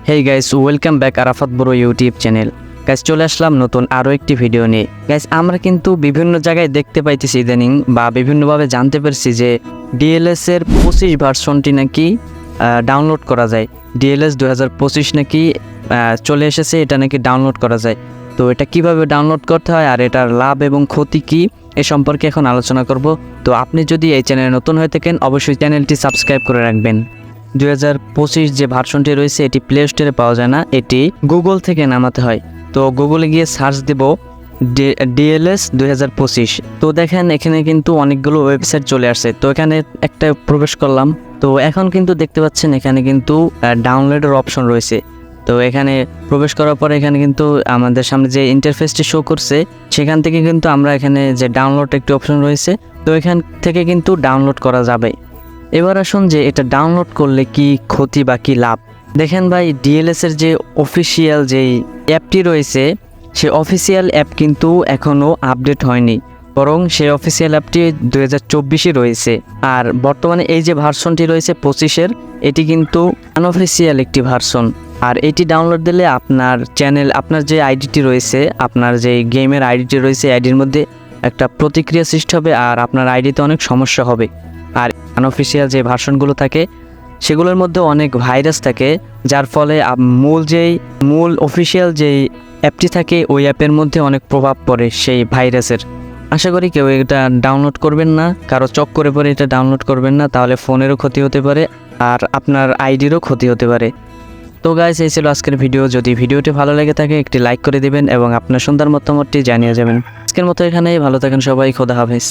Hey guys, welcome back Arafat bro YouTube channel. Guys, চলে আসলাম নতুন আরও একটি ভিডিও নিয়ে। গাইস, আমরা কিন্তু বিভিন্ন জায়গায় দেখতে পাইতেছি ইদানিং বা বিভিন্নভাবে জানতে পারছি যে ডিএলএস এর 25 ভার্সনটি নাকি ডাউনলোড করা যায়। ডিএলএস 2025 নাকি চলে এসেছে, এটা নাকি ডাউনলোড করা যায়। তো এটা কিভাবে ডাউনলোড করতে হয় আর এটার লাভ এবং ক্ষতি কী এ সম্পর্কে এখন আলোচনা করব। তো আপনি যদি এই চ্যানেলে নতুন হয়ে থাকেন অবশ্যই চ্যানেলটি সাবস্ক্রাইব করে রাখবেন। 2025 যে ভার্সনটি রয়েছে এটি প্লে স্টোরে পাওয়া যায় না, এটি গুগল থেকে নামাতে হয়। তো গুগলে গিয়ে সার্চ দেব ডিএলএস 2025। তো দেখেন এখানে কিন্তু অনেকগুলো ওয়েবসাইট চলে আসছে। তো এখানে একটা প্রবেশ করলাম। তো এখন কিন্তু দেখতে পাচ্ছেন এখানে কিন্তু ডাউনলোডের অপশন রয়েছে। তো এখানে প্রবেশ করার পরে এখানে কিন্তু আমাদের সামনে যে ইন্টারফেসটি শো করছে সেখান থেকে কিন্তু আমরা এখানে যে ডাউনলোড একটি অপশন রয়েছে, তো এখান থেকে কিন্তু ডাউনলোড করা যাবে। এবার আসুন যে এটা ডাউনলোড করলে কি ক্ষতি বা কি লাভ। দেখেন ভাই, ডিএলএস এর যে অফিসিয়াল যেই অ্যাপটি রয়েছে সেই অফিসিয়াল অ্যাপ কিন্তু এখনও আপডেট হয়নি, বরং সেই অফিসিয়াল অ্যাপটি 2024-ই রয়েছে। আর বর্তমানে এই যে ভার্সনটি রয়েছে 25-এর, এটি কিন্তু আনঅফিসিয়াল একটি ভার্সন। আর এটি ডাউনলোড দিলে আপনার চ্যানেল, আপনার যে আইডিটি রয়েছে, আপনার যে গেমের আইডিটি রয়েছে, আইডির মধ্যে একটা প্রতিক্রিয়া সৃষ্টি হবে আর আপনার আইডিতে অনেক সমস্যা হবে। আর আনঅফিসিয়াল যে ভার্সনগুলো থাকে সেগুলোর মধ্যে অনেক ভাইরাস থাকে, যার ফলে মূল অফিসিয়াল যেই অ্যাপটি থাকে ওই অ্যাপের মধ্যে অনেক প্রভাব পড়ে সেই ভাইরাসের। আশা করি কেউ এটা ডাউনলোড করবেন না, কারো চক্করে পরে এটা ডাউনলোড করবেন না, তাহলে ফোনেরও ক্ষতি হতে পারে আর আপনার আইডিরও ক্ষতি হতে পারে। তো গাইস, এই ছিল আজকের ভিডিও। যদি ভিডিওটি ভালো লেগে থাকে একটি লাইক করে দিবেন এবং আপনার সুন্দর মতামতটি জানিয়ে যাবেন। আজকের মতো এখানেই, ভালো থাকেন সবাই, খোদা হাফেজ।